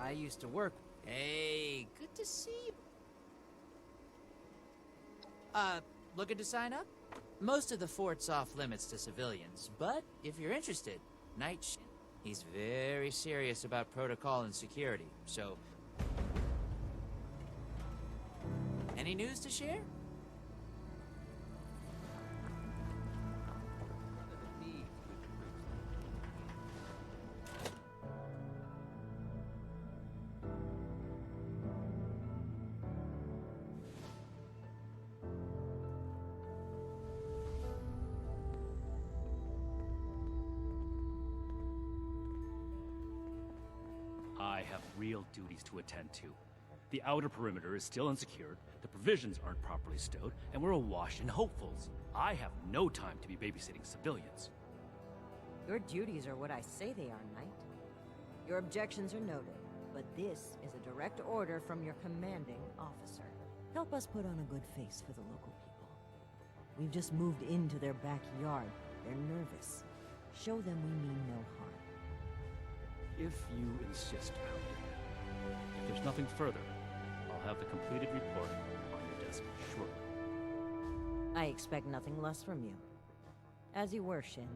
I used to work. Hey, good to see you. Looking to sign up? Most of the fort's off limits to civilians, but if you're interested, he's very serious about protocol and security, so... Any news to share? I have real duties to attend to. The outer perimeter is still unsecured, the provisions aren't properly stowed, and we're awash in hopefuls. I have no time to be babysitting civilians. Your duties are what I say they are, Knight. Your objections are noted, but this is a direct order from your commanding officer. Help us put on a good face for the local people. We've just moved into their backyard. They're nervous. Show them we mean no harm. If you insist, Paladin. If there's nothing further, I'll have the completed report on your desk shortly. I expect nothing less from you. As you were, Shin.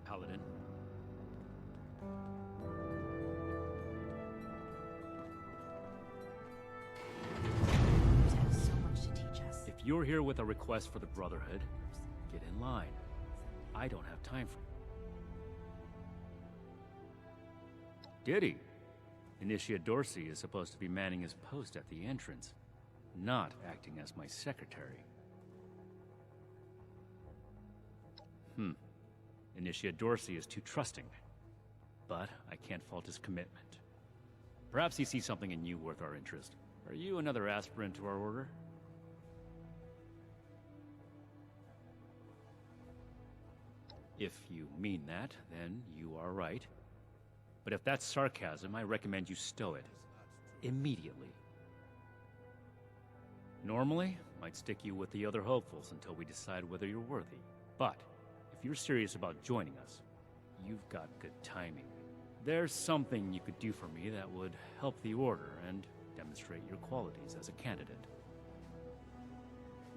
Paladin. You have so much to teach us. If you're here with a request for the Brotherhood, get in line. I don't have time for... Diddy. Initiate Dorsey is supposed to be manning his post at the entrance, not acting as my secretary. Initiate Dorsey is too trusting, but I can't fault his commitment. Perhaps he sees something in you worth our interest. Are you another aspirant to our order? If you mean that, then you are right. But if that's sarcasm, I recommend you stow it. Immediately. Normally, I'd stick you with the other hopefuls until we decide whether you're worthy. But, if you're serious about joining us, you've got good timing. There's something you could do for me that would help the Order and demonstrate your qualities as a candidate.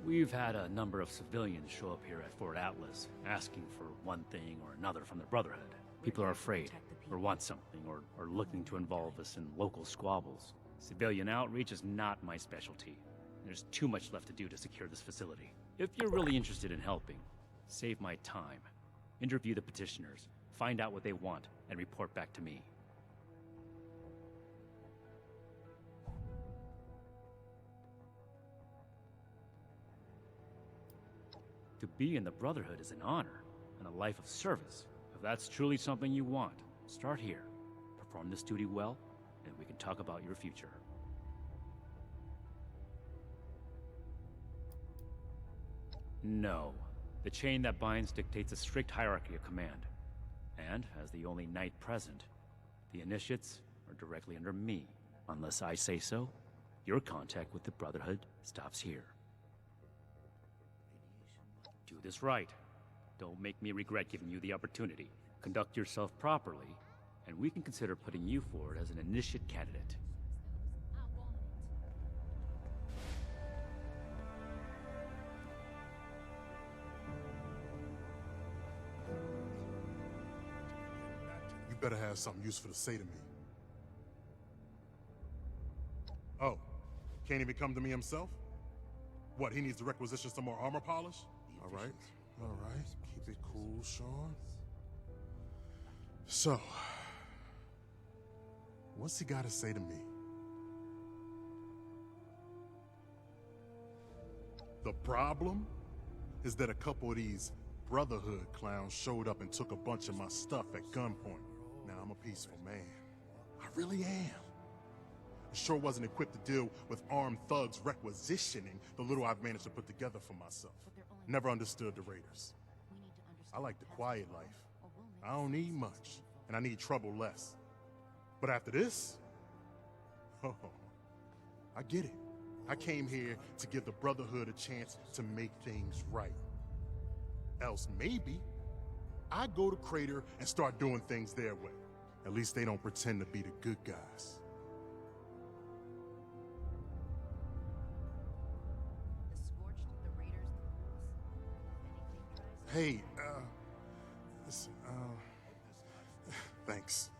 We've had a number of civilians show up here at Fort Atlas, asking for one thing or another from the Brotherhood. People are afraid, or want something, or are looking to involve us in local squabbles. Civilian outreach is not my specialty. There's too much left to do to secure this facility. If you're really interested in helping, save my time. Interview the petitioners, find out what they want, and report back to me. To be in the Brotherhood is an honor, and a life of service. If that's truly something you want, start here. Perform this duty well, and we can talk about your future. No. The chain that binds dictates a strict hierarchy of command. And, as the only knight present, the initiates are directly under me. Unless I say so, your contact with the Brotherhood stops here. Do this right. Don't make me regret giving you the opportunity. Conduct yourself properly, and we can consider putting you forward as an initiate candidate. You better have something useful to say to me. Oh, can't even come to me himself? What, he needs to requisition some more armor polish? All right. Keep it cool, Sean. So, what's he got to say to me? The problem is that a couple of these Brotherhood clowns showed up and took a bunch of my stuff at gunpoint. Now I'm a peaceful man. I really am. I sure wasn't equipped to deal with armed thugs requisitioning the little I've managed to put together for myself. Never understood the Raiders. I like the quiet life. I don't need much, and I need trouble less. But after this, oh, I get it. I came here to give the Brotherhood a chance to make things right. Else maybe I go to Crater and start doing things their way. At least they don't pretend to be the good guys. Hey, listen, thanks.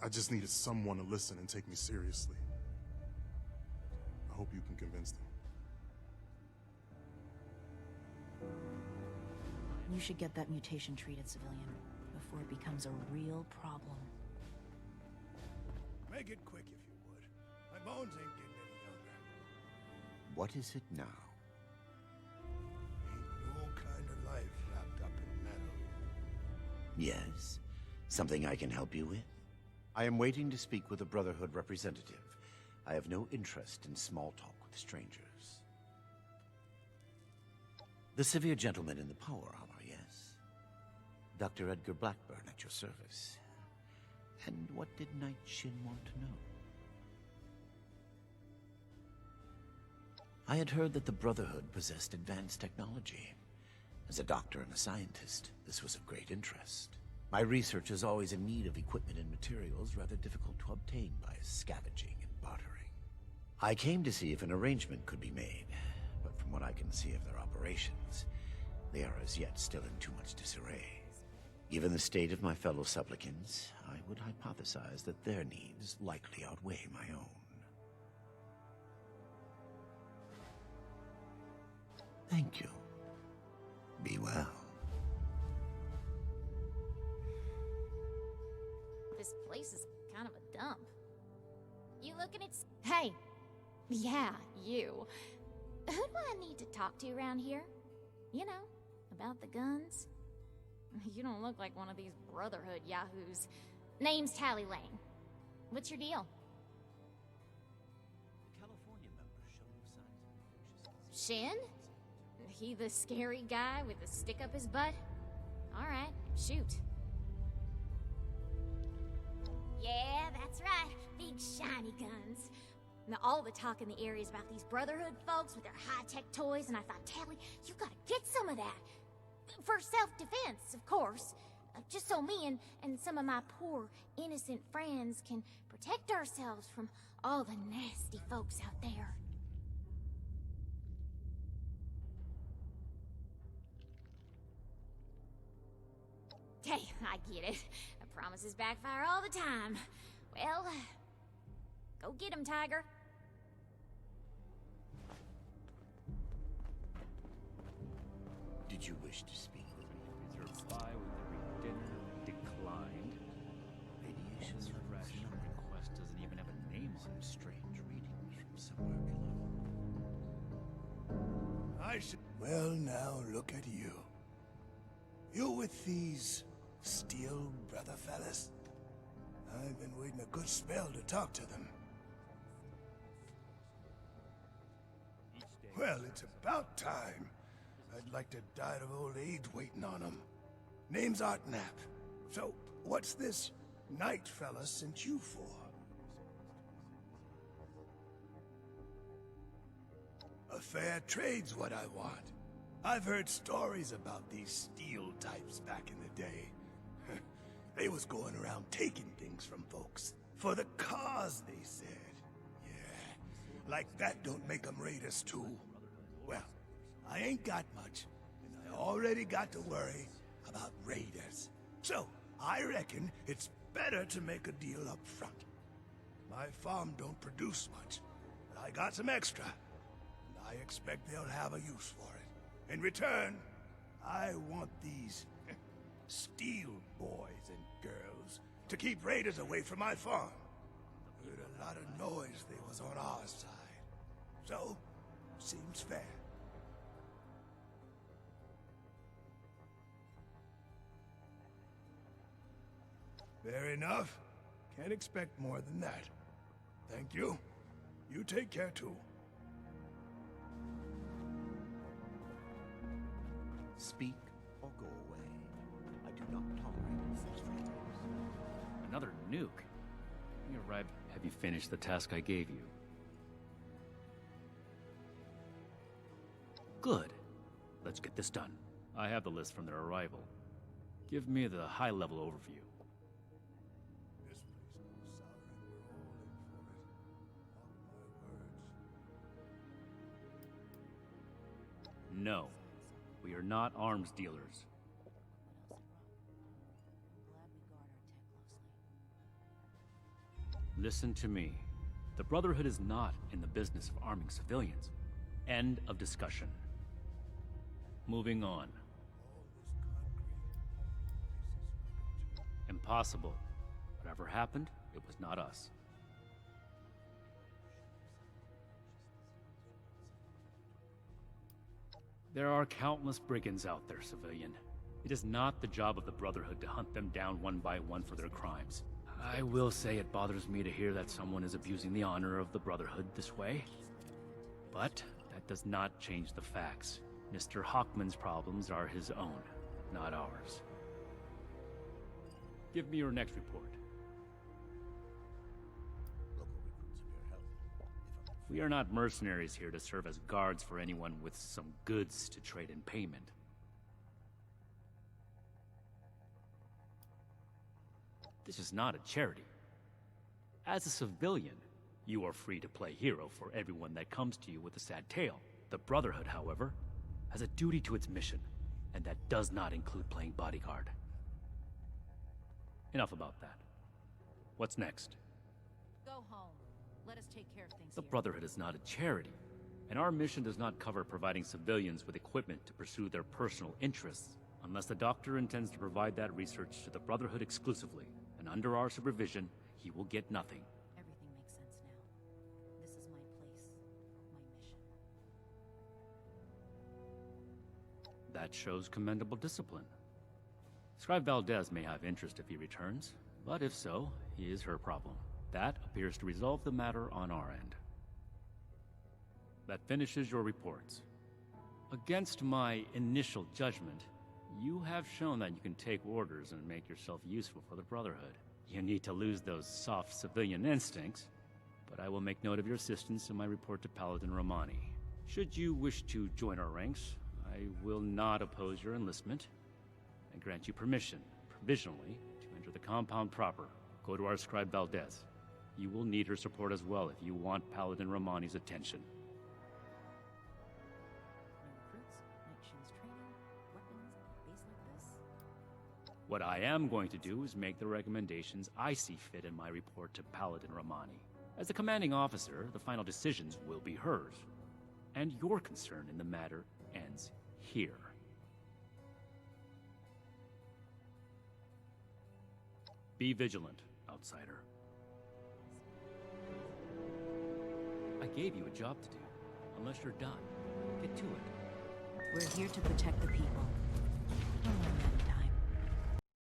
I just needed someone to listen and take me seriously. I hope you can convince them. You should get that mutation treated, civilian, before it becomes a real problem. Make it quick if you would. My bones ain't getting any younger. What is it now? Ain't no kind of life wrapped up in metal. Yes? Something I can help you with? I am waiting to speak with a Brotherhood representative. I have no interest in small talk with strangers. The severe gentleman in the power armor, yes? Dr. Edgar Blackburn at your service. And what did Knight Shin want to know? I had heard that the Brotherhood possessed advanced technology. As a doctor and a scientist, this was of great interest. My research is always in need of equipment and materials rather difficult to obtain by scavenging and bartering. I came to see if an arrangement could be made, but from what I can see of their operations, they are as yet still in too much disarray. Given the state of my fellow supplicants, I would hypothesize that their needs likely outweigh my own. Thank you. Be well. This place is kind of a dump. You looking at... Hey! Yeah, you. Who do I need to talk to around here? You know, about the guns? You don't look like one of these Brotherhood yahoos. Name's Tally Lane. What's your deal? The California member showed no signs of infectiousness. Shin? He the scary guy with the stick up his butt? Alright, shoot. Yeah, that's right. Big shiny guns. Now, all the talk in the area is about these Brotherhood folks with their high-tech toys, and I thought, Tally, you gotta get some of that. For self-defense, of course. Just so me and some of my poor, innocent friends can protect ourselves from all the nasty folks out there. Hey, I get it. Promises backfire all the time. Well, go get him, Tiger. Did you wish to speak with me? Reserved buy with every dinner declined. Radiation This request doesn't even have a name on it. Strange readings from somewhere below. I should... Well, now look at you. You with these Steel Brother fellas? I've been waiting a good spell to talk to them. Well, it's about time. I'd like to die of old age waiting on them. Name's Art Knapp. So, what's this Knight fella sent you for? A fair trade's what I want. I've heard stories about these steel types back in the day. They was going around taking things from folks. For the cause, they said. Yeah, like that don't make them raiders too. Well, I ain't got much, and I already got to worry about raiders. So, I reckon it's better to make a deal up front. My farm don't produce much, but I got some extra, and I expect they'll have a use for it. In return, I want these steel boys and girls to keep raiders away from my farm. Heard a lot of noise they was on our side. So, seems fair. Fair enough. Can't expect more than that. Thank you. You take care too. Speak or go away. I do not tolerate strangers. Another nuke? You arrived. Have you finished the task I gave you? Good. Let's get this done. I have the list from their arrival. Give me the high-level overview. This place goes sour and we're all in for it. Mark my words. No. We are not arms dealers. Listen to me. The Brotherhood is not in the business of arming civilians. End of discussion. Moving on. Impossible. Whatever happened, it was not us. There are countless brigands out there, civilian. It is not the job of the Brotherhood to hunt them down one by one for their crimes. I will say it bothers me to hear that someone is abusing the honor of the Brotherhood this way. But that does not change the facts. Mr. Hockman's problems are his own, not ours. Give me your next report. We are not mercenaries here to serve as guards for anyone with some goods to trade in payment. This is not a charity. As a civilian, you are free to play hero for everyone that comes to you with a sad tale. The Brotherhood, however, has a duty to its mission, and that does not include playing bodyguard. Enough about that. What's next? Go home. Let us take care of things The here. Brotherhood is not a charity, and our mission does not cover providing civilians with equipment to pursue their personal interests, unless the Doctor intends to provide that research to the Brotherhood exclusively, and under our supervision, he will get nothing. Everything makes sense now. This is my place, my mission. That shows commendable discipline. Scribe Valdez may have interest if he returns, but if so, he is her problem. That appears to resolve the matter on our end. That finishes your reports. Against my initial judgment, you have shown that you can take orders and make yourself useful for the Brotherhood. You need to lose those soft civilian instincts, but I will make note of your assistance in my report to Paladin Romani. Should you wish to join our ranks, I will not oppose your enlistment and grant you permission, provisionally, to enter the compound proper. Go to our scribe Valdez. You will need her support as well if you want Paladin Romani's attention. New recruits, night shields training, weapons, a base like this. What I am going to do is make the recommendations I see fit in my report to Paladin Romani. As the commanding officer, the final decisions will be hers. And your concern in the matter ends here. Be vigilant, outsider. I gave you a job to do. Unless you're done, get to it. We're here to protect the people.